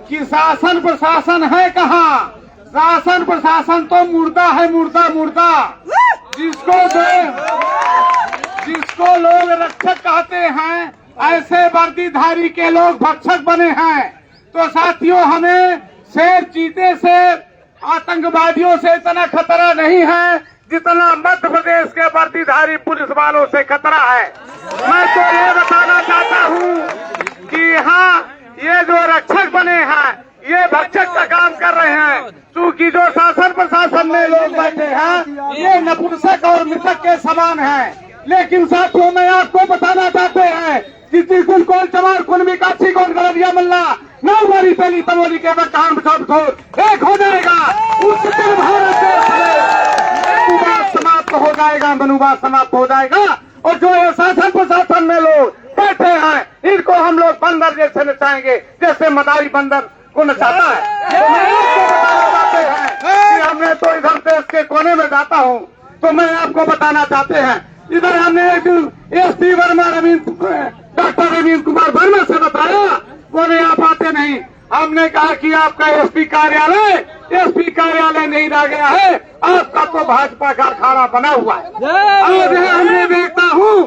कि शासन प्रशासन है कहाँ। शासन प्रशासन तो मुर्दा है, मुर्दा मुर्दा। जिसको लोग रक्षक कहते हैं, ऐसे वर्दीधारी के लोग भक्षक बने हैं। तो साथियों, हमें शेर चीते से, आतंकवादियों से इतना खतरा नहीं है जितना मध्य प्रदेश के वर्दीधारी पुलिस वालों से खतरा है। मैं तो ये बताना चाहता हूँ कि यहाँ ये जो रक्षक बने हैं, ये भक्षक का काम कर रहे हैं। क्योंकि जो शासन प्रशासन में लोग बैठे हैं, ये नपुंसक और मृतक के समान हैं। लेकिन साथियों, मैं आपको बताना चाहते हैं कि जिस दिन कौन चमार कौन विकासी कौन गलरिया मल्ला नौवारी पहली तमोली के बकान एक हो जाएगा, उस दिन भारत देश समाप्त हो जाएगा, मनुवाद समाप्त हो जाएगा। और जो ये शासन प्रशासन में लोग बैठे हैं, इनको हम लोग बंदर जैसे नचाएंगे, जैसे मदारी बंदर को नचाता है। तो मैं आपको बताना चाहते हैं कि हमने तो इधर देश के कोने में जाता हूँ, तो मैं आपको बताना चाहते हैं, इधर हमने एक एसपी वर्मा डॉक्टर रवींद्र कुमार वर्मा से बताया, बोले आप आते नहीं। हमने कहा कि आपका एसपी कार्यालय नहीं रह गया है, आपका तो भाजपा का अखाड़ा बना हुआ है। आज हमने देखता हूँ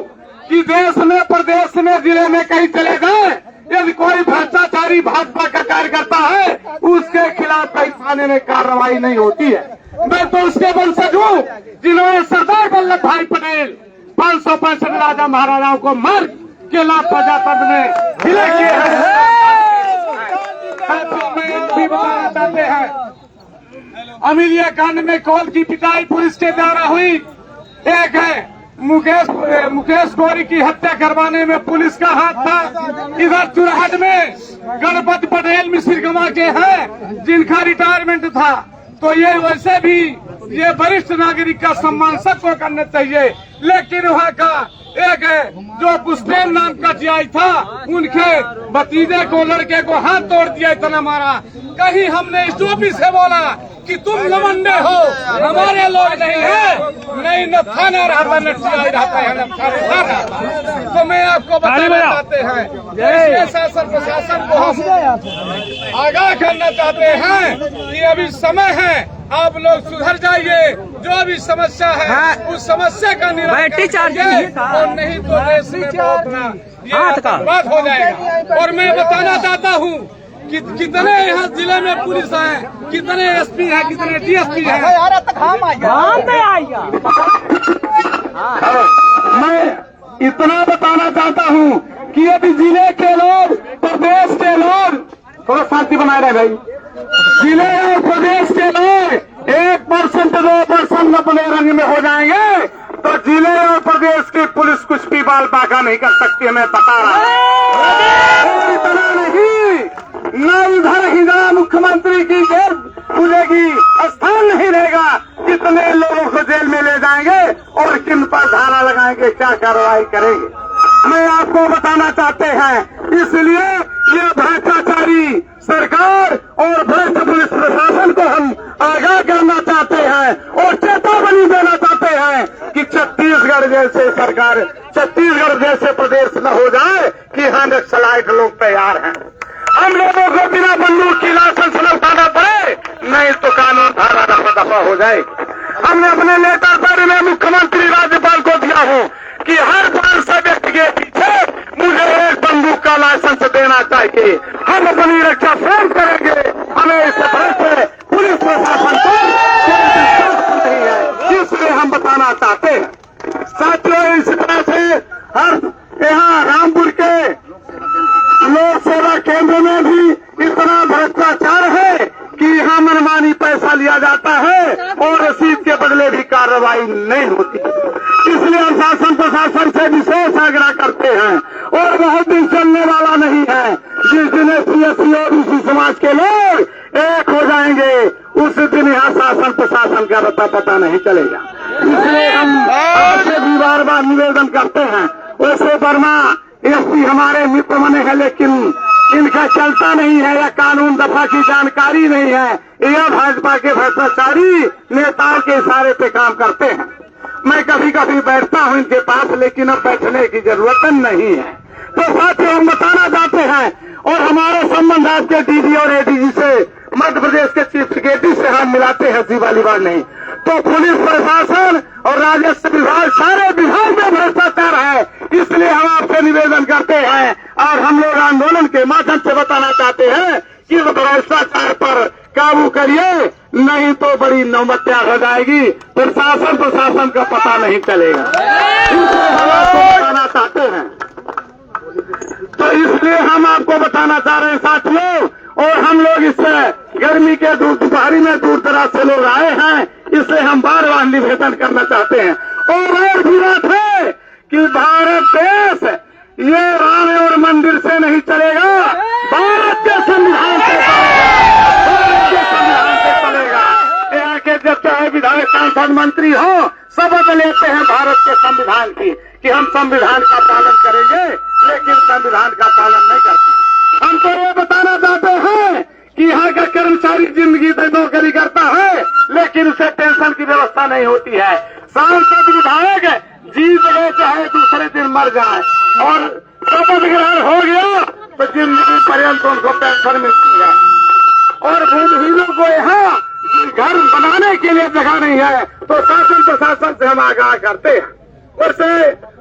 कि देश में, प्रदेश में, जिले में कहीं चले गए, यदि कोई भ्रष्टाचारी भाजपा का कार्यकर्ता है, उसके खिलाफ कई थाने में कार्रवाई नहीं होती है। मैं तो उसके वंशज हूँ जिन्होंने सरदार वल्लभ भाई पटेल 565 राजा महाराजाओं को मार के लाभ प्रजातंत्र में विलय किए हैं। भी बताना चाहते हैं, अमीलिया कांड में कौल की पिटाई पुलिस के द्वारा हुई। एक है मुकेश गौरी की हत्या करवाने में पुलिस का हाथ था। इधर चुरहट में गणपति पटेल मिश्र गंवा के हैं, जिनका रिटायरमेंट था। तो ये वैसे भी ये वरिष्ठ नागरिक का सम्मान सबको करना चाहिए। लेकिन वहाँ का एक जो पुष्पेन नाम का जीआई था, उनके भतीजे को, लड़के को हाथ तोड़ दिया, इतना मारा। कहीं हमने इस टोपी से बोला कि तुम लवंडे हो, हमारे लोग नहीं है, नहीं न थाना रहता, न जीआई रहता है, न थानेदार रहता। तो मैं आपको बताना चाहते हैं, इसलिए शासन प्रशासन को हम आगाह करना चाहते हैं कि अभी समय है, आप लोग सुधर जाइए। जो भी समस्या है उस समस्या का निराकरण कीजिए, और नहीं तो देश में ये आतंकवाद हो जाएगा। और मैं बताना चाहता हूँ कि कितने यहाँ जिले में पुलिस है, कितने एसपी हैं, कितने डीएसपी हैं। मैं इतना बताना चाहता हूँ कि यदि जिले के लोग, प्रदेश के लोग, थोड़ा शांति बनाए रहे भाई, जिले और प्रदेश के लोग 1% 2% अपने रंग में हो जाएंगे, तो जिले और प्रदेश की पुलिस कुछ भी बाल बाका नहीं कर सकती है। मैं बता रहा हूँ, इतना नहीं, न इधर हिंदा मुख्यमंत्री की जेल खुलेगी, स्थान नहीं रहेगा। कितने लोगों को जेल में ले जाएंगे और किन पर धारा लगाएंगे, क्या कार्रवाई करेंगे, मैं आपको बताना चाहते हैं। इसलिए ये भ्रष्टाचारी सरकार और भ्रष्ट पुलिस प्रशासन को हम आगाह करना चाहते हैं और चेतावनी देना चाहते हैं कि छत्तीसगढ़ जैसे सरकार, छत्तीसगढ़ जैसे प्रदेश न हो जाए कि हाँ नक्सलाइट लोग तैयार हैं। हम लोगों को बिना बंदूक की लाइसेंस न उठाना पड़े, नहीं तो कानून धारा दफा हो जाए। हमने अपने लेटर पर मैं मुख्यमंत्री राज्यपाल को दिया हूँ कि हर 500 व्यक्ति के पीछे मुझे एक बंदूक का लाइसेंस देना चाहिए। हम अपनी रक्षा स्वयं करेंगे। हमें इस भ्रष्ट पुलिस प्रशासन को नहीं है, इसलिए हम बताना चाहते हैं। साथियों, इस तरह से हर यहाँ रामपुर के लोक सेवा केंद्र में भी इतना भ्रष्टाचार है कि यहाँ मनमानी पैसा लिया जाता है और रसीद के बदले भी कार्रवाई नहीं होती। इसलिए हम शासन प्रशासन से विशेष आग्रह करते हैं, और बहुत दिन चलने वाला नहीं है। जिस दिन एससी और ओबीसी समाज के लोग एक हो जाएंगे, उस दिन यहाँ शासन प्रशासन का रत्ता पता नहीं चलेगा। इसलिए हम आपसे भी बार बार निवेदन करते हैं। वैसे वर्मा एसपी हमारे मित्र बने हैं, लेकिन इनका चलता नहीं है या कानून दफा की जानकारी नहीं है। यह भाजपा के भ्रष्टाचारी नेताओं के इशारे पे काम करते हैं। मैं कभी कभी बैठता हूं इनके पास, लेकिन अब बैठने की जरूरत नहीं है। तो साथियों, हम बताना चाहते हैं, और हमारे संबंध आज के डीजी और एडीजी से, मध्य प्रदेश के चीफ सेक्रेटरी से हम मिलाते हैं, जी वाली बात नहीं। तो पुलिस प्रशासन और राजस्व विभाग, सारे विभाग में भ्रष्टाचार है। इसलिए हम आपसे निवेदन करते हैं और हम लोग आंदोलन के माध्यम से बताना चाहते हैं कि भ्रष्टाचार पर काबू करिए, नहीं तो बड़ी नौबत्या हो जाएगी, प्रशासन का पता नहीं चलेगा। इसलिए हम आपको बताना चाहते हैं, तो इसलिए हम आपको बताना चाह रहे हैं साथियों। और हम लोग इससे गर्मी के दोपहरी में दूर दराज से लोग आए हैं, इसलिए हम बार बार निवेदन करना चाहते हैं। और भी बात है कि भारत देश ये राम और मंदिर से नहीं चलेगा, भारत के संविधान से चलेगा। यहाँ के जब चाहे विधायक, सांसद, मंत्री हो, शपथ लेते हैं भारत के संविधान की कि हम संविधान का पालन करेंगे, लेकिन संविधान का पालन नहीं करते। हम तो ये बताना चाहते हैं कि यहाँ का कर्मचारी जिंदगी से नौकरी करता है, लेकिन उसे पेंशन की व्यवस्था नहीं होती है। सांसद, विधायक जीत गए चाहे दूसरे दिन मर जाए, और शपथ ग्रहण हो गया तो जिंदगी पर्यंत उनको पेंशन मिलती है। और भूमिहीनों को यहाँ घर बनाने के लिए जगह नहीं है, तो शासन प्रशासन से हम आगाह करते हैं। वैसे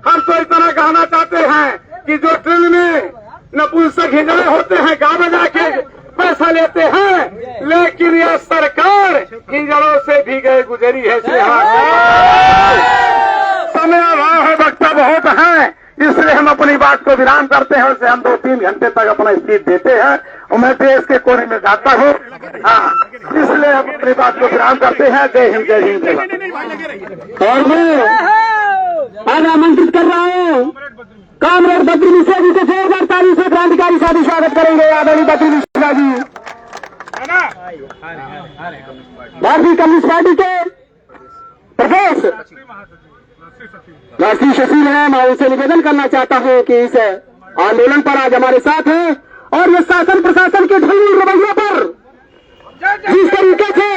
हम तो इतना कहना चाहते हैं कि जो ट्रेन में नपुंसक हिजड़े होते हैं, गा बजा के पैसा लेते हैं, लेकिन यह सरकार हिजड़ों से भी गए गुजरी है। समय अभाव है, वक्ता बहुत है, इसलिए हम अपनी बात को विराम करते हैं। उसे हम 2-3 घंटे तक अपना स्पीच देते हैं और मैं देश के कोने में जाता हूँ। हाँ, इसलिए हम अपनी बात को विराम करते हैं। जय हिंद, जय हिंद, जय। और मैं आज आमंत्रित कर रहा हूँ कामरेड बद्री मिश्रा जी को जोरदार ताली से क्रांतिकारी साथी स्वागत करेंगे। आदरणीय बद्री मिश्रा जी भारतीय कम्युनिस्ट पार्टी के प्रदेश राष्ट्रीय सचिव है। मैं उनसे निवेदन करना चाहता हूं कि इस आंदोलन पर आज हमारे साथ हैं और ये शासन प्रशासन के ढिल्ली रवैये पर जिस तरीके से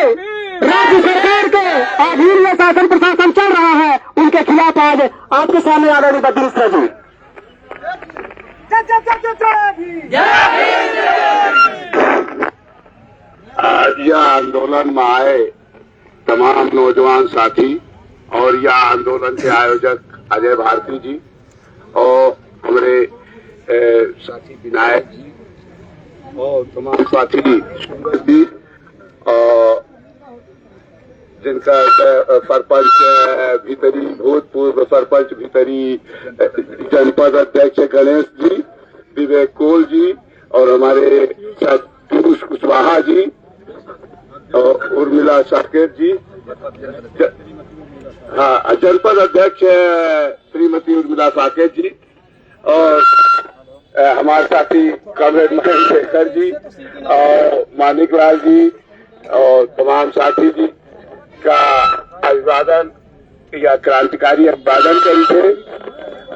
राज्य सरकार के अधीन ये शासन प्रशासन चल रहा है, उनके खिलाफ आज आपके सामने आदरणीय बद्री मिश्रा जी। आज यह आंदोलन में आए तमाम नौजवान साथी और यह आंदोलन के आयोजक अजय भारती जी और हमारे साथी विनायक जी और तमाम साथी जी और जिनका सरपंच भीतरी, भूतपूर्व सरपंच भीतरी, जनपद अध्यक्ष गणेश जी, विवेक कोल जी और हमारे पीयूष कुशवाहा जी और उर्मिला साकेत जी, हाँ, जनपद अध्यक्ष श्रीमती उर्मिला साकेत जी और हमारे साथी कॉमरेड महेंद्र शेखर जी और मानिक लाल जी और तमाम साथी जी का अभिवादन या क्रांतिकारी अभिवादन करी थे।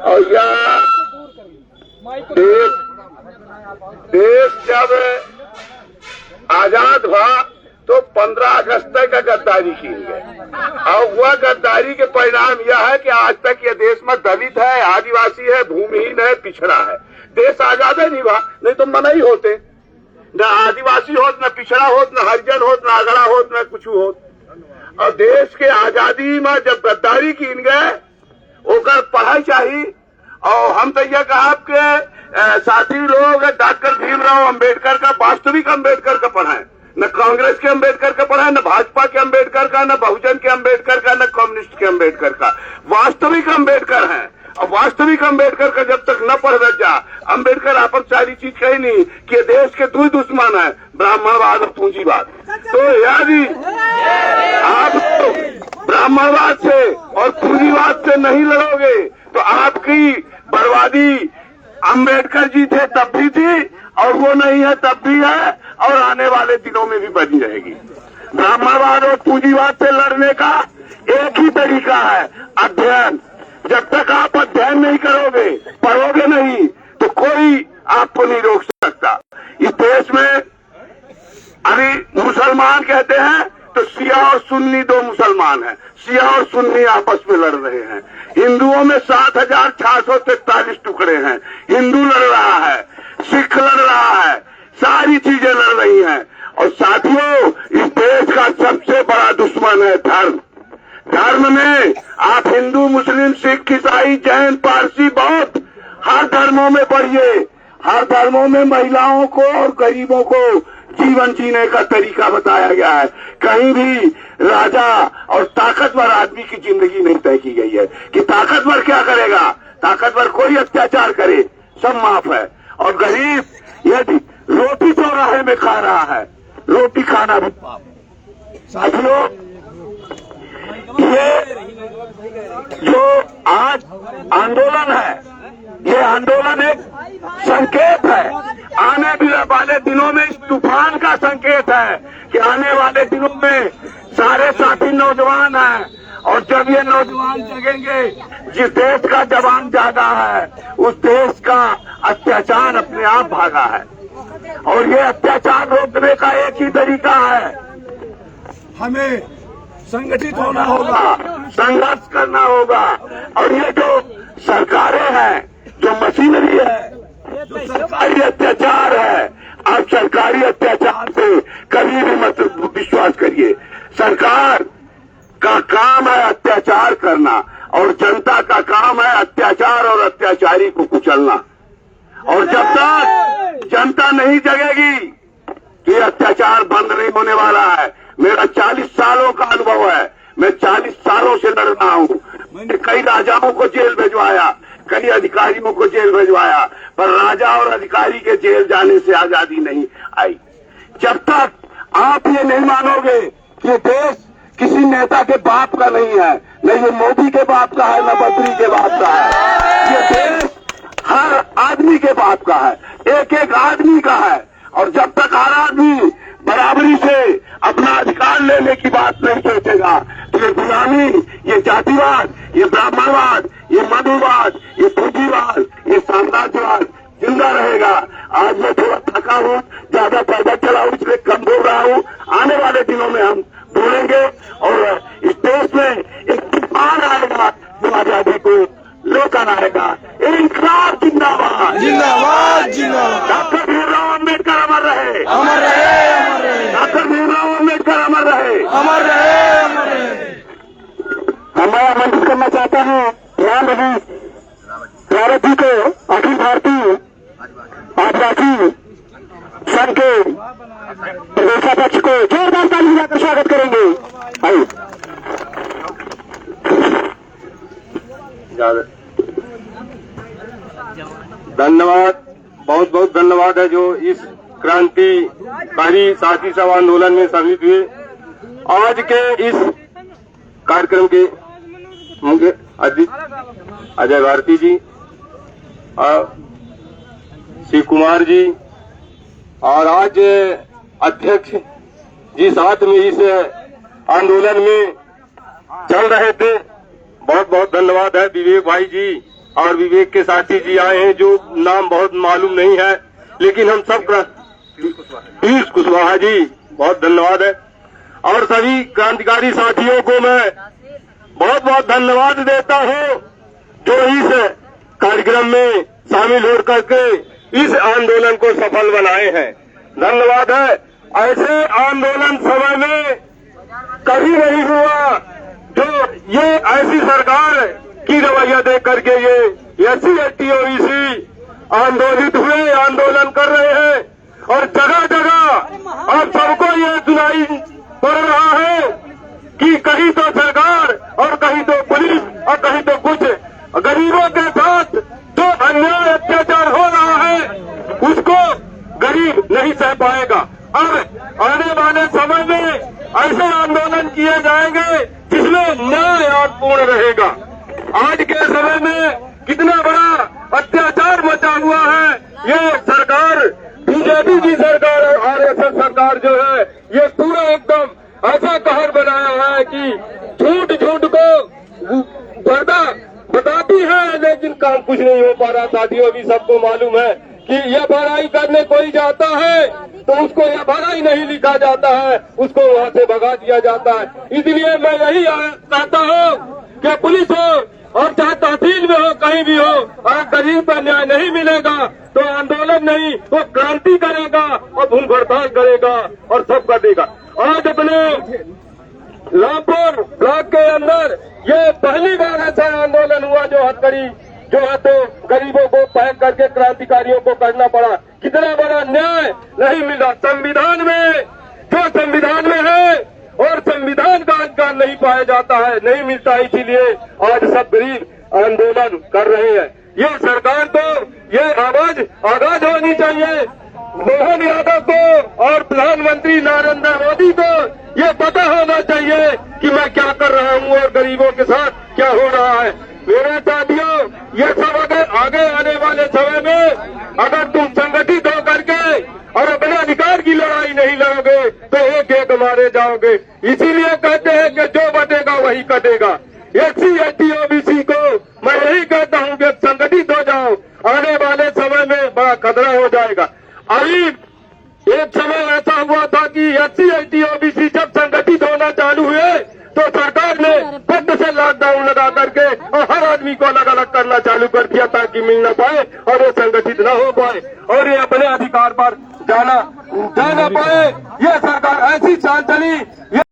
और यह देश जब आजाद हुआ तो 15 अगस्त तक का गद्दारी की गई और वह गद्दारी के परिणाम यह है कि आज तक ये देश में दलित है, आदिवासी है, भूमिहीन है, पिछड़ा है। देश आजाद नहीं हुआ, नहीं तो मना ही होते, न आदिवासी होत, न पिछड़ा होत, न हरिजन होत, न अगड़ा होत, न कुछ होत। और देश के आजादी में जब गद्दारी कीन गए ओकर पढ़ाई चाहिए। और हम तो यह कहा कि साथी लोग डॉक्टर भीमराव अंबेडकर का, वास्तविक अंबेडकर का पढ़ाएं, न कांग्रेस के अंबेडकर का पढ़ाएं, न भाजपा के अंबेडकर का, न बहुजन के अंबेडकर का, न कम्युनिस्ट के अंबेडकर का। वास्तविक अंबेडकर हैं। और वास्तविक अंबेडकर का जब तक न पढ़ जा, अंबेडकर अपन सारी चीज कही नहीं कि देश के दो दुश्मन है, ब्राह्मणवाद और पूंजीवाद। तो यदि आप ब्राह्मणवाद से और पूंजीवाद से नहीं लड़ोगे तो आपकी बर्बादी अंबेडकर जी थे तब भी थी और वो नहीं है तब भी है और आने वाले दिनों में भी बनी रहेगी। ब्राह्मणवाद और पूंजीवाद से लड़ने का एक ही तरीका है, अध्ययन। जब तक आप अध्ययन नहीं करोगे, पढ़ोगे नहीं, तो कोई आपको नहीं रोक सकता। इस देश में अभी मुसलमान कहते हैं तो शिया और सुन्नी दो मुसलमान हैं, शिया और सुन्नी आपस में लड़ रहे हैं। हिंदुओं में 7,643 टुकड़े हैं, हिंदू लड़ रहा है। सिख लड़ रहा है, सारी चीजें लड़ रही हैं। और साथियों, इस देश का सबसे बड़ा दुश्मन है धर्म। धर्म में आप हिंदू, मुस्लिम, सिख, ईसाई, जैन, पारसी, बौद्ध, हर धर्मों में पढ़िए, हर धर्मों में महिलाओं को और गरीबों को जीवन जीने का तरीका बताया गया है। कहीं भी राजा और ताकतवर आदमी की जिंदगी नहीं तय की गई है कि ताकतवर क्या करेगा। ताकतवर कोई अत्याचार करे सब माफ है, और गरीब यदि रोटी चौराहे में खा रहा है, रोटी खाना भी पाप। साथियों, ये जो आज आंदोलन है, ये आंदोलन एक संकेत है। आने वाले दिनों में इस तूफान का संकेत है कि आने वाले दिनों में सारे साथी नौजवान हैं, और जब ये नौजवान जगेंगे, जिस देश का जवान जागा है, उस देश का अत्याचार अपने आप भागा है। और ये अत्याचार रोकने का एक ही तरीका है, हमें संगठित होना होगा, संघर्ष करना होगा। और ये जो सरकारें हैं, जो मशीनरी है, जो सरकारी अत्याचार है, आप सरकारी अत्याचार पे कभी भी मत विश्वास करिए। सरकार का काम है अत्याचार करना, और जनता का काम है अत्याचार और अत्याचारी को कुचलना। और जब तक जनता नहीं जगेगी, तो ये अत्याचार बंद नहीं होने वाला है। मेरा 40 सालों का अनुभव है, मैं 40 सालों से लड़ रहा हूँ। मैंने कई राजाओं को जेल भिजवाया, कई अधिकारियों को जेल भिजवाया, पर राजा और अधिकारी के जेल जाने से आजादी नहीं आई। जब तक आप ये नहीं मानोगे कि ये देश किसी नेता के बाप का नहीं है, न ये मोदी के बाप का है, न बद्री के बाप का है, ये देश हर आदमी के बाप का है, एक एक आदमी का है। और जब तक हर आदमी बराबरी से अपना अधिकार लेने की बात नहीं सोचेगा, तो ये गुलामी, ये जातिवाद, ये ब्राह्मणवाद, ये मधुवाद, ये पूंजीवाद, ये साम्राज्यवाद जिंदा रहेगा। आज मैं थोड़ा थका हूँ, ज्यादा पैदल चला हूँ, इसलिए कम बोल रहा हूँ। आने वाले दिनों में हम बोलेंगे, और इस देश में एक तूफान आएगा जो आजादी को लेकर आएगा। इंकलाब जिंदाबाद, जिंदाबाद, जिंदाबाद। डॉक्टर भीमराव अम्बेडकर अमर रहे, अमर रहे, अमर रहे। डॉक्टर भीमराव अम्बेडकर अमर रहे, अमर रहे, अमर रहे। मैं आमंत्रित करना चाहता हूँ राम रवि रावत जी को, अखिल भारतीय आदिवासी संघ के प्रदेशाध्यक्ष को जोरदार ताली बजाकर स्वागत करेंगे। आइए। धन्यवाद, बहुत बहुत धन्यवाद है जो इस क्रांतिकारी साथी सब आंदोलन में सम्मिलित हुए। आज के इस कार्यक्रम के मुख्य अध्यक्ष अजय भारती जी, शिव कुमार जी, और आज अध्यक्ष जी साथ में इस आंदोलन में चल रहे थे। बहुत बहुत धन्यवाद है विवेक भाई जी और विवेक के साथी जी आए हैं, जो नाम बहुत मालूम नहीं है, लेकिन हम सब पीयूष कुशवाहा जी, बहुत धन्यवाद है। और सभी क्रांतिकारी साथियों को मैं बहुत बहुत धन्यवाद देता हूं, जो इस कार्यक्रम में शामिल हो करके इस आंदोलन को सफल बनाए हैं। धन्यवाद है। ऐसे आंदोलन समय में कभी नहीं हुआ जो ये ऐसी सरकार की रवैया देख करके ये SC/ST OBC आंदोलित हुए, आंदोलन कर रहे हैं। और जगह जगह आप सबको ये सुनाई पड़ रहा है कि कहीं तो सरकार और कहीं तो पुलिस और कहीं तो कुछ गरीबों के साथ जो अन्याय अत्याचार हो रहा है, उसको गरीब नहीं सह पाएगा। अब आने वाले समय में ऐसे आंदोलन किए जाएंगे जिसमें न्याय पूर्ण रहेगा। आज के समय में कितना बड़ा अत्याचार मचा हुआ है। ये सरकार, बीजेपी की सरकार और RSS सरकार जो है, ये पूरा एकदम ऐसा कहर बनाया है कि झूठ झूठ को पर्दा बताती है, लेकिन काम कुछ नहीं हो पा रहा। साथियों, भी सबको मालूम है कि यह भराई करने कोई जाता है तो उसको यह भराई नहीं लिखा जाता है, उसको वहां से भगा दिया जाता है। इसलिए मैं यही चाहता हूँ कि पुलिस हो और चाहे तहसील में हो, कहीं भी हो, अगर गरीब का न्याय नहीं मिलेगा तो आंदोलन नहीं, वो क्रांति करेगा और भूख हड़ताल करेगा और सब कर देगा। आज अपने रामपुर ब्लॉक के अंदर ये पहली बार ऐसा आंदोलन हुआ जो हथकड़ी जो है तो गरीबों को पैक करके क्रांतिकारियों को करना पड़ा। कितना बड़ा न्याय नहीं मिला संविधान में, जो संविधान में है और संविधान का अधिकार नहीं पाया जाता है, नहीं मिलता है। इसीलिए आज सब गरीब आंदोलन कर रहे हैं। ये सरकार को ये आगाज होनी चाहिए। मोहन यादव को और प्रधानमंत्री नरेंद्र मोदी को ये पता होना चाहिए कि मैं क्या कर रहा हूँ और गरीबों के साथ क्या हो रहा है। मेरे साथियों, ये सब आगे आने वाले समय में अगर तुम संगठित हो करके और अपने अधिकार की लड़ाई नहीं लड़ोगे तो एक एक मारे जाओगे। इसीलिए कहते हैं कि जो बटेगा वही कटेगा। SC ST OBC को मैं यही कहता हूँ कि संगठित हो जाओ, आने वाले समय में बड़ा खतरा हो जाएगा। अभी एक समय ऐसा हुआ था कि SC ST OBC जब संगठित होना चालू हुए तो सरकार ने फट से लॉकडाउन लगा करके और हर आदमी को अलग अलग करना चालू कर दिया ताकि मिल न पाए और वो संगठित न हो पाए और ये अपने अधिकार पर जाना पाए। ये